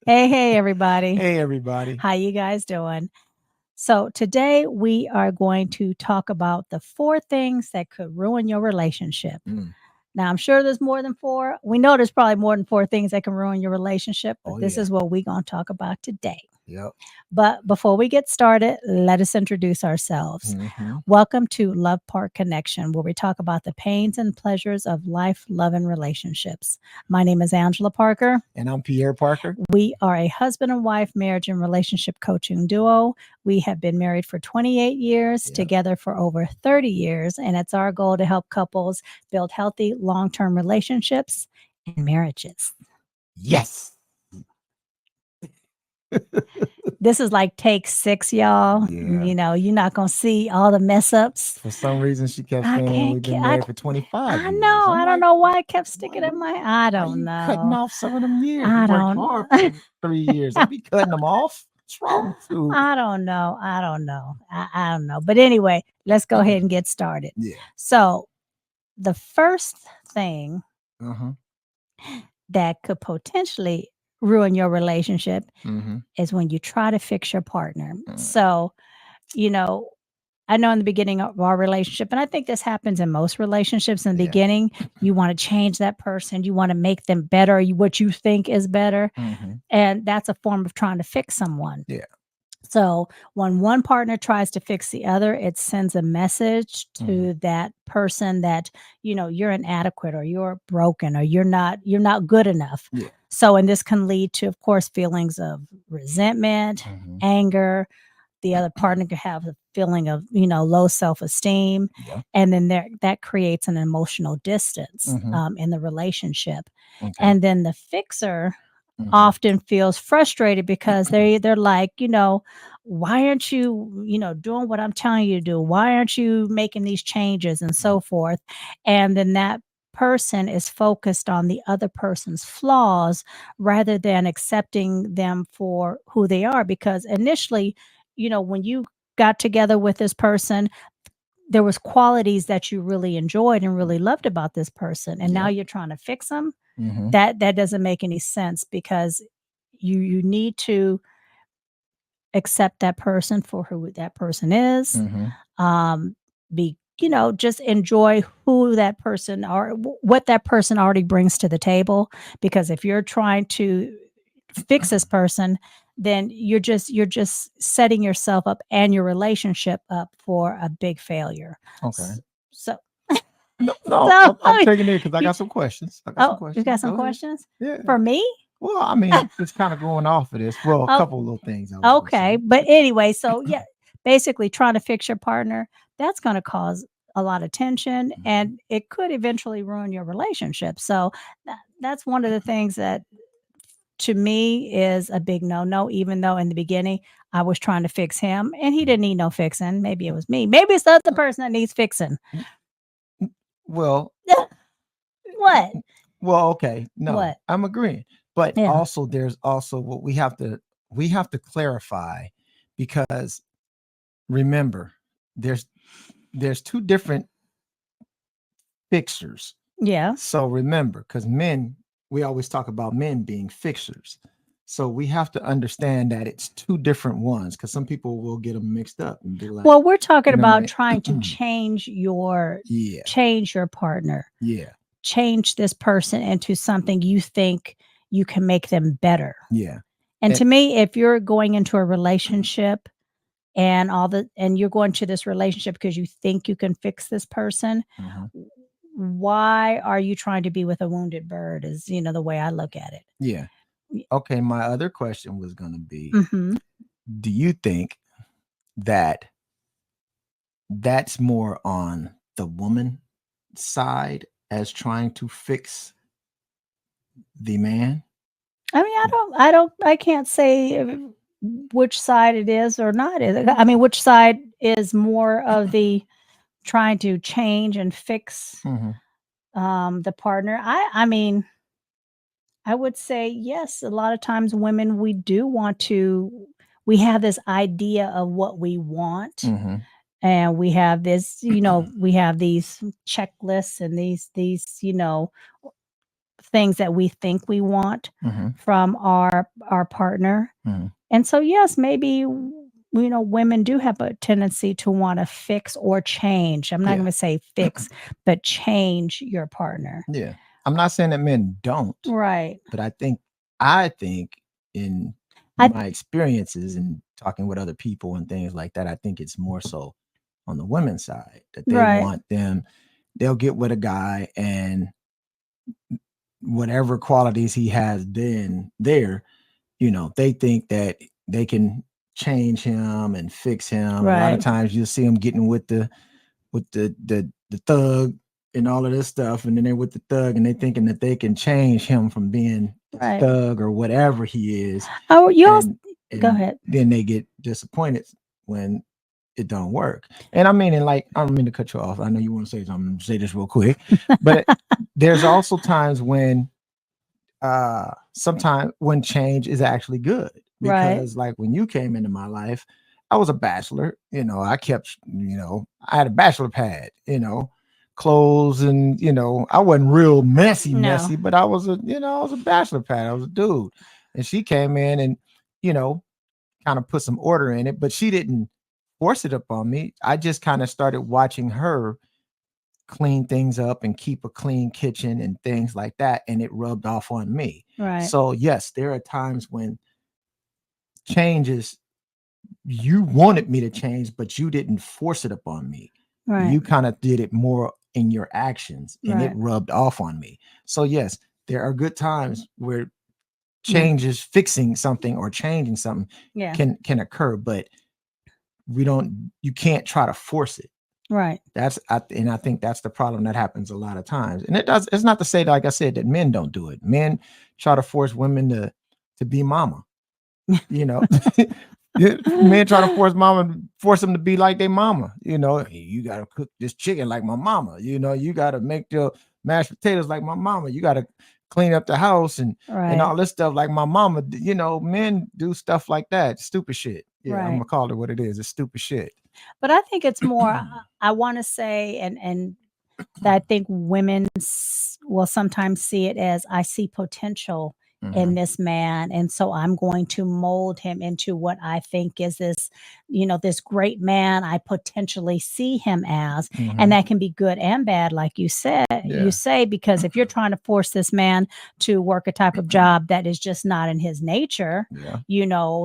Hey, everybody. Hey, everybody. How you guys doing? So today we are going to talk about the 4 things that could ruin your relationship. Mm. Now, I'm sure there's more than 4. We know there's probably more than 4 things that can ruin your relationship, but Oh, this yeah. is what we're going to talk about today. Yep. But before we get started, let us introduce ourselves. Hmm. Welcome to Love Park Connection, where we talk about the pains and pleasures of life, love, and relationships. My name is Angela Parker. And I'm Pierre Parker. We are a husband and wife marriage and relationship coaching duo. We have been married for 28 years, Yep. together for over 30 years, and it's our goal to help couples build healthy, long term relationships and marriages. Yes. This is like take 6, y'all. Yeah. You're not going to see all the mess ups. For some reason, she kept I saying can't, we've been I, married for 25 I years. know. I'm I don't like, know why I kept why sticking in you, my, I why don't you cutting know. off some of them years? You I worked don't, hard for 3 years. Don't be cutting them off. What's wrong with you? I don't know. I don't know. But anyway, let's go ahead and get started. Yeah. So, the first thing Uh-huh. that could potentially ruin your relationship Mm-hmm. is when you try to fix your partner. Mm. So, you know, I know in the beginning of our relationship, and I think this happens in most relationships in the Yeah. beginning, you want to change that person, you want to make them better, what you think is better. Mm-hmm. And that's a form of trying to fix someone. Yeah. So when one partner tries to fix the other, it sends a message Mm-hmm. to that person that, you're inadequate or you're broken or you're not good enough. Yeah. So and this can lead to, of course, feelings of resentment, Mm-hmm. anger. The other partner could have a feeling of, low self-esteem. Yeah. And then that creates an emotional distance Mm-hmm. in the relationship. Okay. And then the fixer Mm-hmm. often feels frustrated because they're like, why aren't you, doing what I'm telling you to do? Why aren't you making these changes and so forth? And then that person is focused on the other person's flaws rather than accepting them for who they are. Because initially, when you got together with this person, there was qualities that you really enjoyed and really loved about this person, and now Yep. you're trying to fix them. Mm-hmm. That doesn't make any sense because you need to accept that person for who that person is. Mm-hmm. Um, be just enjoy who that person or what that person already brings to the table. Because if you're trying to fix this person, then you're just setting yourself up and your relationship up for a big failure. Okay. S- So, No, no, so I'm taking it because I you, got some questions. I got some oh, you questions. got some Go ahead. questions Yeah. for me? Well, I mean, just kind of going off of this. Well, a Oh, couple of little things I was going to okay, say. but anyway, so yeah, basically trying to fix your partner, that's gonna cause a lot of tension, Mhm. and it could eventually ruin your relationship. So that's one of the things that to me is a big no-no, even though in the beginning I was trying to fix him and he didn't need no fixing. Maybe it was me. Maybe it's the other person that needs fixing. Mm, mm, Well, What? well, okay. No, What? I'm agreeing. But Yeah. also there's also what we have to clarify because remember, there's there's two different fixers. Yeah. So remember, because men, we always talk about men being fixers. So we have to understand that it's two different ones because some people will get them mixed up and be like, Well, we're talking about like, trying to yeah, change your partner, yeah, change this person into something you think you can make them better. yeah, And and, to me, if you're going into a relationship and you're going to this relationship because you think you can fix this person, mhm, why are you trying to be with a wounded bird is, the way I look at it. yeah. Okay, my other question was going to be, Mhm. do you think that that's more on the woman side as trying to fix the man? I can't say which side it is or not. I mean, which side is more of the trying to change and fix Hmm. the partner. I mean, I would say yes. A lot of times, women we do want to. We have this idea of what we want, Hmm. and we have this. We have these checklists and these things that we think we want Mm-hmm. from our partner. Mm-hmm. And so, yes, maybe, women do have a tendency to want to fix or change. I'm not Yeah. going to say fix, but change your partner. Yeah. I'm not saying that men don't, Right. but I think in I my experiences and talking with other people and things like that, I think it's more so on the women's side that they right. want them, they'll get with a guy and whatever qualities he has been there, they think that they can change him and fix him. A lot of Right. times you'll see them getting with the thug and all of this stuff, and then they're with the thug and they thinking that they can change him from being Right. thug or whatever he is, Oh, you also and go and ahead. then they get disappointed when it don't work. And I mean, and like, I don't mean to cut you off. I know you want to say something. Say this real quick, but there's also times when sometimes when change is actually good, Right. because like when you came into my life, I was a bachelor. I kept, I had a bachelor pad, clothes, and I wasn't real No. messy, but I was a bachelor pad. I was a dude. And she came in and, you know, kind of put some order in it, but she didn't force it up on me. I just kind of started watching her clean things up and keep a clean kitchen and things like that, and it rubbed off on me. Right. So yes, there are times when changes, you wanted me to change, but you didn't force it upon me. Right. You kind of did it more in your actions, and it Right. rubbed off on me. So yes, there are good times where Yeah. changes, fixing something or changing something Yeah. can occur, but you can't try to force it. Right. And I think that's the problem that happens a lot of times. And it's not to say, like I said, that men don't do it. Men try to force women to be mama. You know, men try to force them to be like their mama. "Hey, you gotta cook this chicken like my mama. You gotta make your mashed potatoes like my mama. You gotta clean up the house and Right. all this stuff like my mama." Men do stuff like that. Stupid shit. Yeah, I'm Right. gonna call it what it is. It's stupid shit. But I think it's more, I want to say, and that I think women will sometimes see it as, I see potential in Mhm, this man. And so I'm going to mold him into what I think is this great man I potentially see him as. And mhm. that can be good and bad, like you Yeah. say, because if you're trying to force this man to work a type of job that is just not in his nature, Yeah.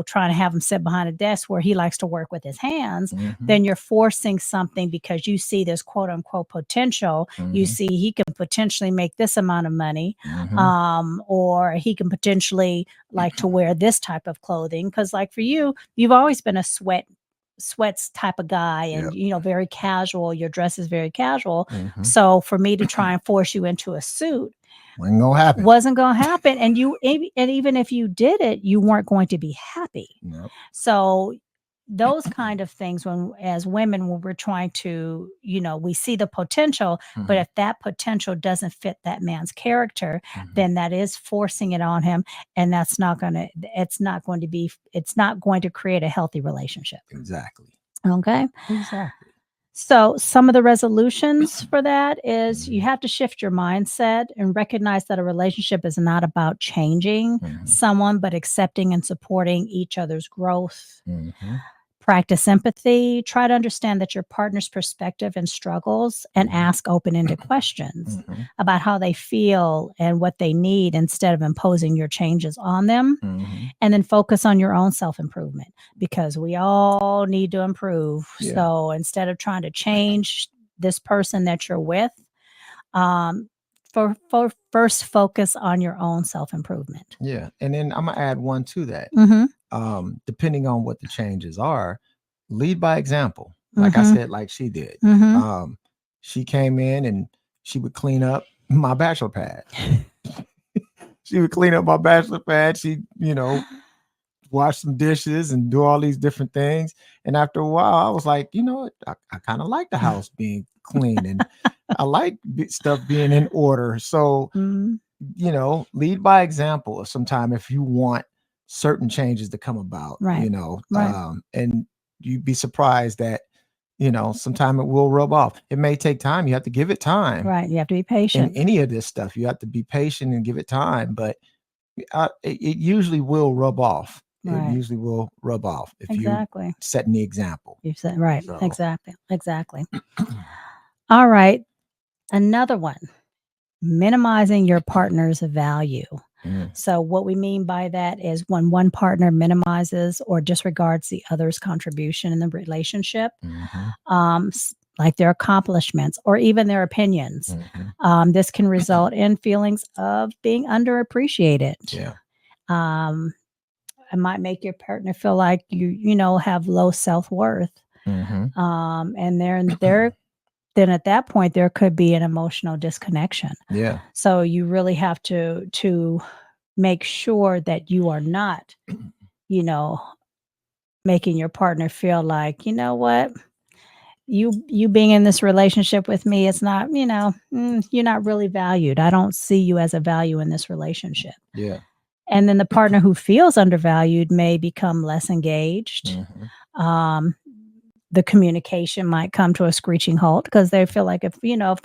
trying to have him sit behind a desk where he likes to work with his hands, Mhm, then you're forcing something because you see this quote unquote potential. You mhm, see he can potentially make this amount of money, mhm. or he can potentially like to wear this type of clothing. Because like for you, you've always been a sweats type of guy, and Yep. very casual. Your dress is very casual. Mhm. So for me to try and force you into a suit Ain't gonna happen. wasn't going to happen, and even if you did it, you weren't going to be happy. Yep. So those kind of things, when as women, when we're trying to, we see the potential, but Mhm, if that potential doesn't fit that man's character, mhm. then that is forcing it on him, and it's not going to create a healthy relationship. Exactly. Okay. Exactly. So, some of the resolutions for that is you Mhm, have to shift your mindset and recognize that a relationship is not about changing mhm, someone, but accepting and supporting each other's growth. mhm, Practice empathy. Try to understand that your partner's perspective and struggles, and mhm, ask open ended questions mhm, about how they feel and what they need instead of imposing your changes on them. mhm. And then focus on your own self improvement, because we all need to improve. Yeah. So instead of trying to change this person that you're with, um, for first focus on your own self improvement. Yeah. And then I'm gonna add one to that. Mm-hmm. Depending on what the changes are, lead by example. Like I Mm-hmm. said, like she did. Mm-hmm. Um, she came in and she would clean up my bachelor pad. She would clean up my bachelor pad. She, wash some dishes and do all these different things. And after a while, I was like, what? I kind of like the house being clean, and I like stuff being in order. So, Mm-hmm. lead by example sometime if you want certain changes to come about, Right. Right. and you'd be surprised that, sometime it will rub off. It may take time. You have to give it time. Right. You have to be In patient. any of this stuff, you have to be patient and give it time. But it usually will rub off. It Right. usually will rub off if you Exactly. setting the example. You said right. So, Exactly. Exactly. All right. Another one, minimizing your partner's value. mm, So, what we mean by that is when one partner minimizes or disregards the other's contribution in the relationship, mhm, like their accomplishments or even their opinions. mhm. This can result in feelings of being underappreciated. Yeah. Um, it might make your partner feel like you have low self worth. Mhm. And then at that point there could be an emotional disconnection. Yeah. So you really have to make sure that you are not, you know, making your partner feel like, you know what, you being in this relationship with me, it's not, you're not really valued. I don't see you as a value in this relationship. Yeah. And then the partner who feels undervalued may become less engaged. Mhm. Um, the communication might come to a screeching halt because they feel like if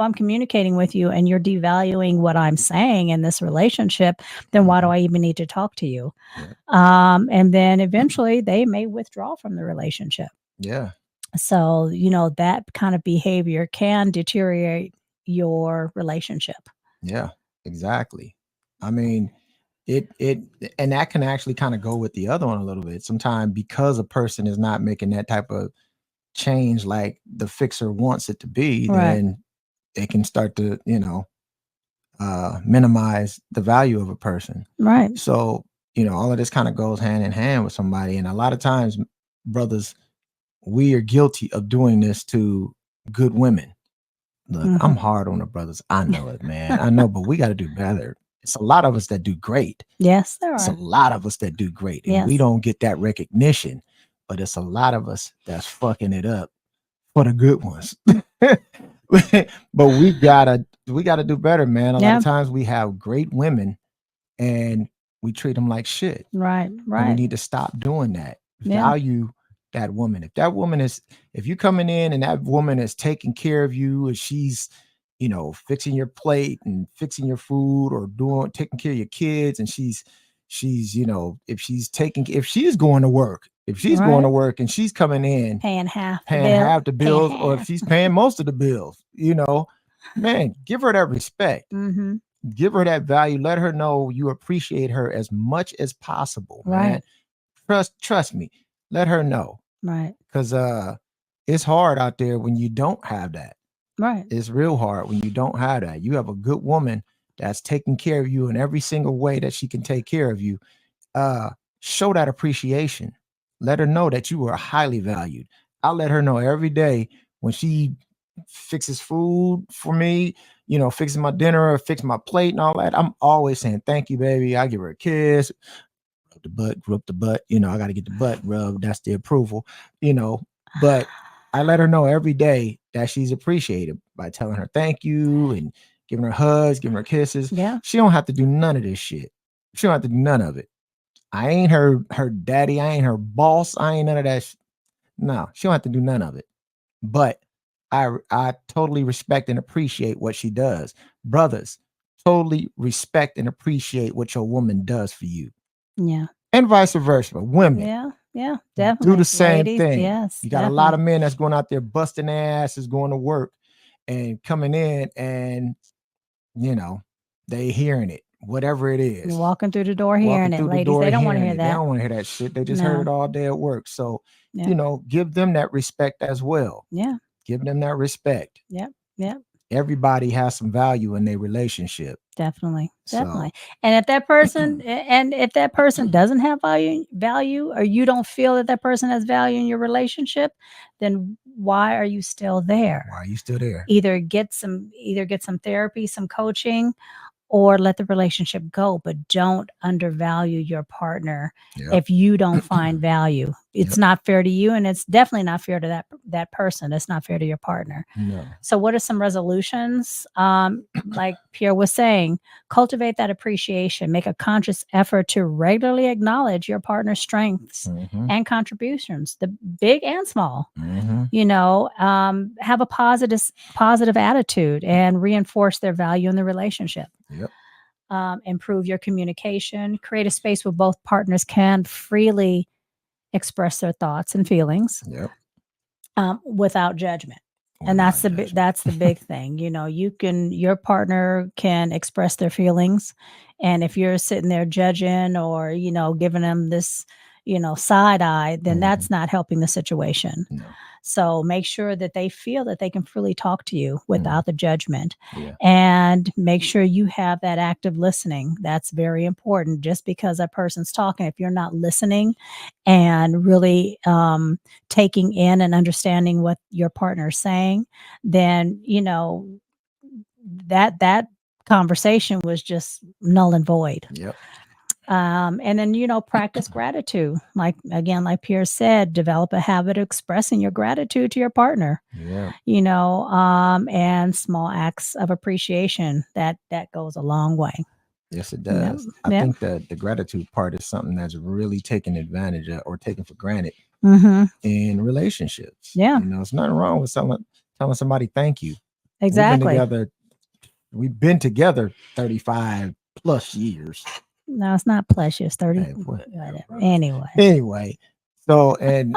I'm communicating with you and you're devaluing what I'm saying in this relationship, then why do Mhm. I even need to talk to you? Yeah. And then eventually they may withdraw from the relationship. Yeah. So, that kind of behavior can deteriorate your relationship. Yeah. Exactly. I mean, it and that can actually kind of go with the other one a little bit. Sometimes because a person is not making that type of change like the fixer wants it to be, Right. then it can start to, minimize the value of a person. Right. So, all of this kind of goes hand in hand with somebody. And a lot of times, brothers, we are guilty of doing this to good women. Look, I'm Mhm. hard on the brothers. I know it, man. I know, but we got to do better. It's a lot of us that do great. Yes, there It's a are. lot of us that do great, and we Yes. don't get that recognition. But it's a lot of us that's fucking it up for the good ones. But we gotta do better, man. A lot Yeah. of times we have great women and we treat them like shit. Right. And we Right. need to stop doing that. Yeah. Value that woman. If you coming in and that woman is taking care of you and she's, fixing your plate and fixing your food or taking care of your kids, and she's, if she's going to work, Right. and she's coming in Paying half the paying bill. half the Paying bills, or if half. she's paying most of the bills, man, give her that respect. Mhm. Give her that value. Let her know you appreciate her as much as possible, man. Right. Trust me. Let her know. Right. Cause it's hard out there when you don't have that. Right. It's real hard when you don't have that. You have a good woman that's taking care of you in every single way that she can take care of you. uh Show that appreciation. Let her know that you are highly valued. I let her know every day when she fixes food for me, fixing my dinner or fix my plate and all that. I'm always saying thank you, baby. I give her a kiss, rub the butt. I got to get the butt rubbed. That's the approval. But I let her know every day that she's appreciated by telling her thank you and giving her hugs, giving her kisses. Yeah. She don't have to do none of this shit. She don't have to do none of it. I ain't her daddy. I ain't her boss. I ain't none of that. No, she don't have to do none of it. But I totally respect and appreciate what she does. Brothers, totally respect and appreciate what your woman does for you. Yeah. And vice versa. Women, Yeah. Yeah. do the Definitely. same Ladies, thing. yes, You got a lot definitely. of men that's going out there busting their asses, going to work and coming in and, you know, they hearing it, whatever it You're is. walking through the door Walking hearing it. through the Ladies, door they don't wanna hearing hear it. They that. don't want to hear that shit. They just heard No. it all day at work. So, Yeah. give them that respect as well. Yeah. Give them that respect. Yep. Yep. Everybody has some value in their relationship. Definitely. So, Definitely. And if that person doesn't have value, or you don't feel that that person has value in your relationship, then why are you still there? why are you still there? Either get some therapy, some coaching, or let the relationship go, but don't undervalue your partner Yep. if you don't find value, it's Yep. not fair to you, and it's definitely not fair to that person. It's not fair to your partner. No. So what are some resolutions? Like Pierre was saying, cultivate that appreciation. Make a conscious effort to regularly acknowledge your partner's strengths Mm-hmm. and contributions, the big and small. Mm-hmm. Have a positive attitude and reinforce their value in the relationship. Yep. Improve your communication. Create a space where both partners can freely express their thoughts and feelings Yep. without judgment. And Without judgment. that's the big thing. Your partner can express their feelings, and if you're sitting there judging or giving them this side eye, then Mm-hmm. that's not helping the situation. No. So make sure that they feel that they can freely talk to you without the judgment. Yeah. And make sure you have that active listening. That's very important. Just because a person's talking, if you're not listening and really taking in and understanding what your partner's saying, then that conversation was just null and void. Yep. And then, practice gratitude. Like Pierre said, develop a habit of expressing your gratitude to your partner, Yeah. and small acts of appreciation that goes a long way. Yes, it Yep. does. I Yep. think that the gratitude part is something that's really taken advantage of or taken for granted Mm-hmm. in relationships. Yeah. It's nothing wrong with telling somebody thank you. Exactly. We've been together 35 plus years. No, it's not plus. It's 30. Hey, Whatever. Anyway. Anyway, so and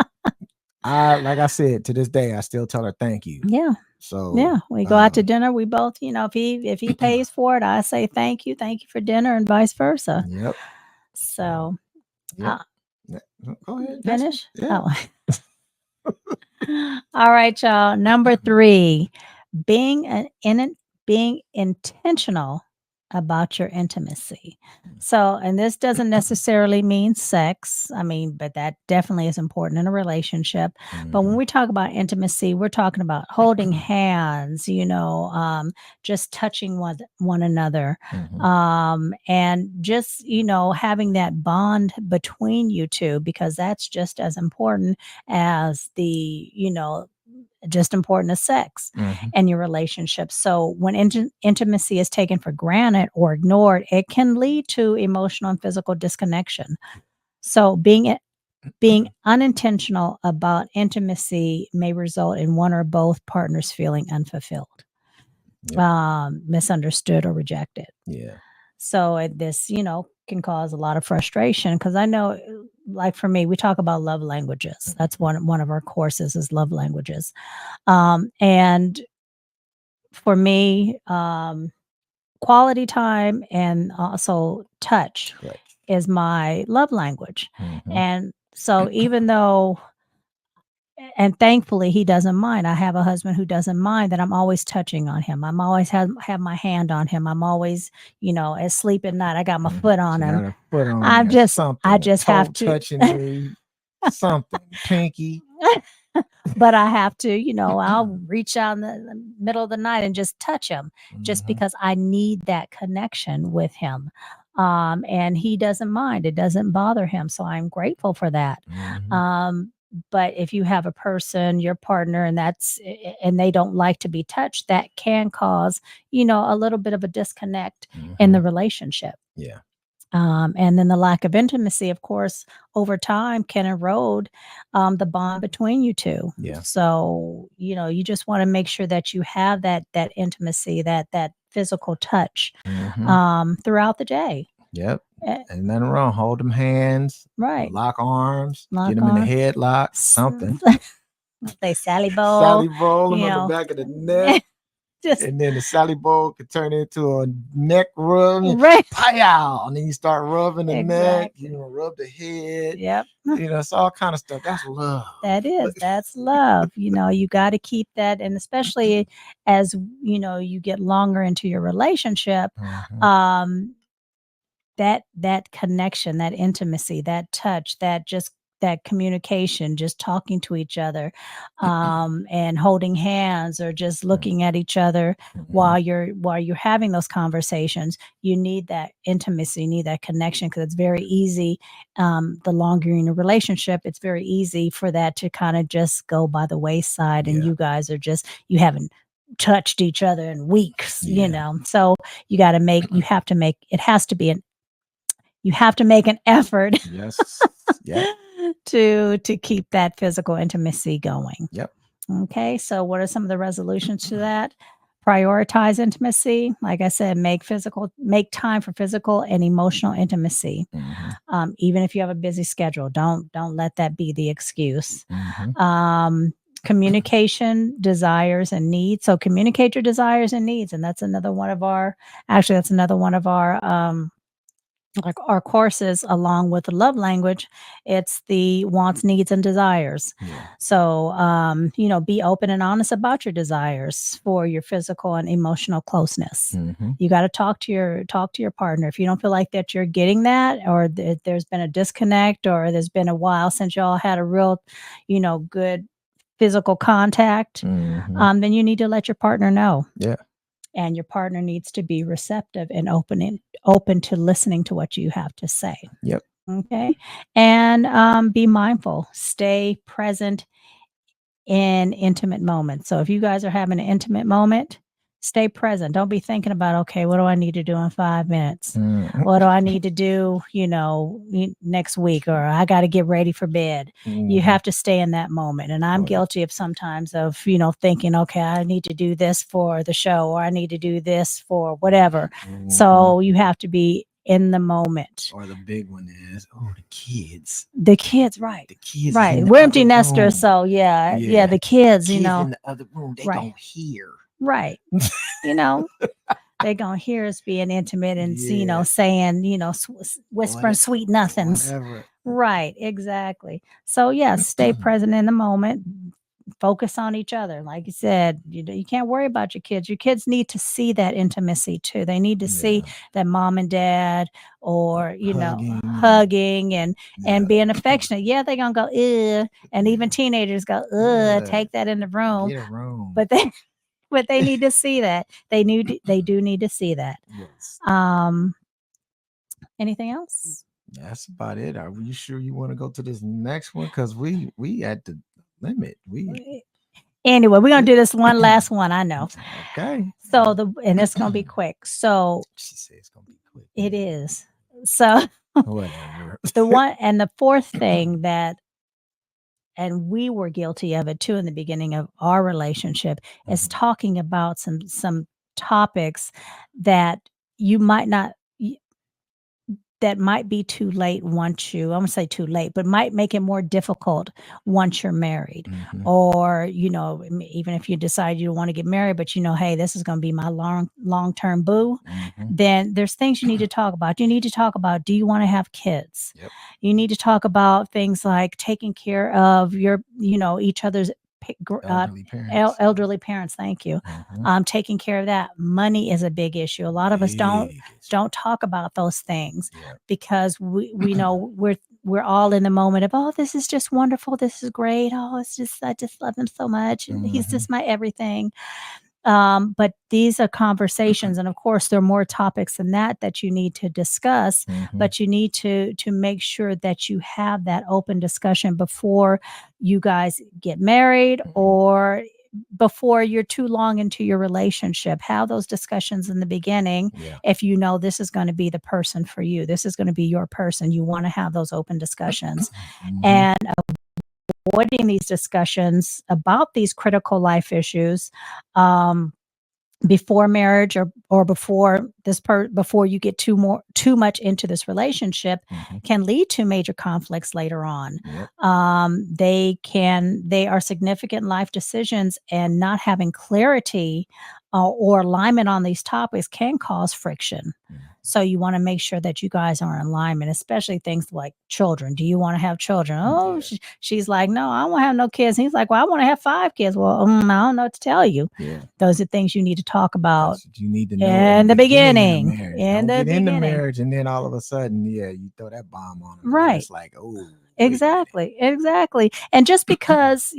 like I said, to this day, I still tell her thank you. Yeah. So Yeah, we go out to dinner. We both, if he pays for it, I say thank you for dinner, and vice versa. Yep. So, Yep. Go ahead. Finish. Yeah. Oh. All right, y'all. Number 3, being intentional about your intimacy. So, and this doesn't necessarily mean sex. I mean, but that definitely is important in a relationship. But when we talk about intimacy, we're talking about holding hands, just touching one another, and just, having that bond between you two, because that's just as important as just important as sex and your relationship. So when intimacy is taken for granted or ignored, it can lead to emotional and physical disconnection. So being unintentional about intimacy may result in one or both partners feeling unfulfilled, misunderstood, or rejected. Yeah. So this, can cause a lot of frustration, because I know, like for me, we talk about love languages. That's one of our courses is love languages. And for me, quality time and also touch is my love language. And so even though, and thankfully he doesn't mind. I have a husband who doesn't mind that I'm always touching on him. I'm always have my hand on him. I'm always, asleep at night, I got my foot on him. Got a foot on I there, just have to touching me, something, pinky. But I have to, I'll reach out in the middle of the night and just touch him, just because I need that connection with him. And he doesn't mind. It doesn't bother him. So I'm grateful for that. But if you have a person, your partner, and they don't like to be touched, that can cause, a little bit of a disconnect in the relationship. Yeah. And then the lack of intimacy, of course, over time can erode the bond between you two. Yeah. So, you just want to make sure that you have that intimacy, that physical touch throughout the day. Yep. And nothing wrong. Hold them hands. Right. Lock arms. Get them in a headlock. Something. They Sally Bowl. Sally Bowl them on the back of the neck. And then the Sally Bowl could turn into a neck rub. Right. Pow! And then you start rubbing the neck. Exactly. Rub the head. Yep. It's all kind of stuff. That's love. That's love. You got to keep that. And especially as, you get longer into your relationship, that connection, that intimacy, that touch, that just that communication, just talking to each other, and holding hands or just looking at each other Mhm. while you're having those conversations. You need that intimacy, you need that connection, because it's very easy. The longer you're in a relationship, it's very easy for that to kind of just go by the wayside, and Yeah. you guys are just you haven't touched each other in weeks, Yeah. So you have to make it has to be an you have to make an effort Yes. Yep. to keep that physical intimacy going. Yep. Okay, so what are some of the resolutions to that? Prioritize intimacy. Like I said, make time for physical and emotional intimacy. Mhm. Even if you have a busy schedule, don't let that be the excuse. Mhm. Communication, desires, and needs. So communicate your desires and needs, and that's another one of our actually that's another one of like our courses along with the love language. It's the wants, needs, and desires. Yeah. So be open and honest about your desires for your physical and emotional closeness. Mhm. You got to talk to your partner. If you don't feel like that you're getting that, or there's been a disconnect, or there's been a while since y'all had a real good physical contact, Mhm. then you need to let your partner know, Yeah. and your partner needs to be receptive and open to listening to what you have to say. Yep. Okay. And be mindful, stay present in intimate moments. So if you guys are having an intimate moment, stay present. Don't be thinking about, okay, what do I need to do in 5 minutes? Mhm. What do I need to do, next week? Or I got to get ready for bed. You Mhm. have to stay in that moment. And I'm Oh, yeah. guilty of sometimes of, thinking, okay, I need to do this for the show, or I need to do this for whatever. Mhm. So you have to be in the moment. Or the big one is, oh, the kids. The kids, right. The kids is Right. in the We're other empty nesters, room. so yeah, Yeah. the kids, Kids in the other room, they right. gonna hear. Right. You know, they gonna hear us being intimate and Yeah. saying, whispering What- sweet nothings. Whatever. Right, exactly. So yes, stay present in the moment. Focus on each other. Like you said, you can't worry about your kids. Your kids need to see that intimacy too. They need to see Yeah. that mom and dad, or Hugging. hugging and Yeah. being affectionate. Yeah, they're gonna go, ugh, and even teenagers go, ugh, Yeah. take that in the room. Get a room. But they but they need to see that. They do need to see that. Yes. Um, anything else? That's about it. Are you sure you want to go to this next one? Because we at the limit. We Anyway, we're gonna do this one last one. I know. okay. So and it's gonna be quick. So She said it's gonna be quick. it is. So Whatever. the fourth thing that, and we were guilty of it too in the beginning of our relationship, is Mhm. talking about some topics that you might not that might be too late once I won't say too late, but might make it more difficult once you're married. Mhm. Or, even if you decide you don't want to get married, but hey, this is going to be my long-term boo, Mhm. then there's things you need to talk about. You need to talk about, do you want to have kids? Yep. You need to talk about things like taking care of each other's Elderly parents. elderly parents. Thank you. Mhm. Taking care of that. Money is a big issue. A lot of us Big issue. don't talk about those things, Yeah. because we know we're all in the moment of, oh, this is just wonderful, this is great, oh, it's just, I just love him so much, and he's Mhm. just my everything. But these are conversations, and of course there are more topics than that you need to discuss, Mhm. but you need to make sure that you have that open discussion before you guys get married, Mhm. or before you're too long into your relationship. Have those discussions in the beginning. Yeah. If you know this is going to be the person for you, this is going to be your person, you want to have those open discussions. Mhm. And avoiding these discussions about these critical life issues, before marriage, or before you get too much into this relationship, Mhm. can lead to major conflicts later on. Yep. They are significant life decisions, and not having clarity or alignment on these topics can cause friction. So you want to make sure that you guys are in alignment, especially things like children. Do you want to have children? Oh, Yeah. she's like, no, I don't want to have no kids. He's like, well, I want to have 5 kids. Well, I don't know what to tell you. Yeah. Those are things you need to talk about That's what you need to know in the of beginning. marriage. In Don't the get into beginning. marriage and then all of a sudden, yeah, you throw that bomb on them. Right. It's like, oh, exactly. And just because,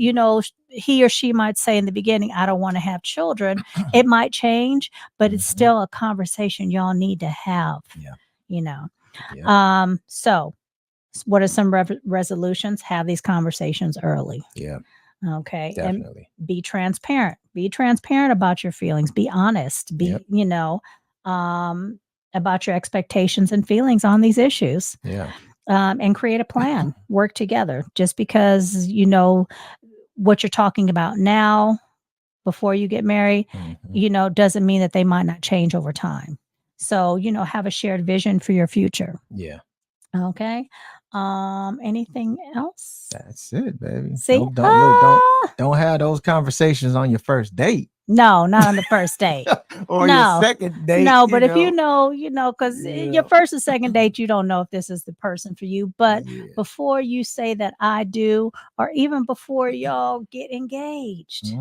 he or she might say in the beginning, I don't want to have children, it might change, but it's still a conversation y'all need to have. Yeah. Yeah. So what are some resolutions? Have these conversations early. Yeah. Okay. Definitely. And be transparent. Be transparent about your feelings. Be honest. Be, about your expectations and feelings on these issues. Yeah. And create a plan. Work together. Just because what you're talking about now before you get married, doesn't mean that they might not change over time. So, have a shared vision for your future. Yeah. Okay. Anything else? That's it, baby. See? Don't have those conversations on your first date. No, not on the first date. Or your second date. No, but if because your first and second date, you don't know if this is the person for you. But before you say that I do, or even before y'all get engaged,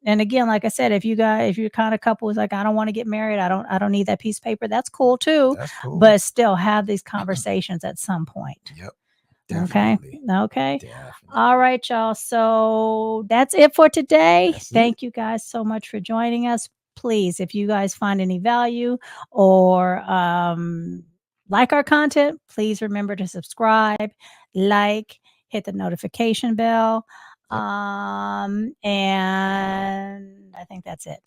and again, like I said, if you're kind of couple who's like, I don't want to get married, I don't need that piece of paper, that's cool too. That's cool. But still have these conversations at some point. Yep. Definitely. Okay. Definitely. All right, y'all. So that's it for today. Thank you guys so much for joining us. Please, if you guys find any value or like our content, please remember to subscribe, hit the notification bell. And I think that's it.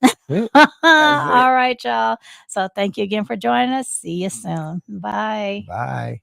All right, y'all. So thank you again for joining us. See you soon. Bye. Bye.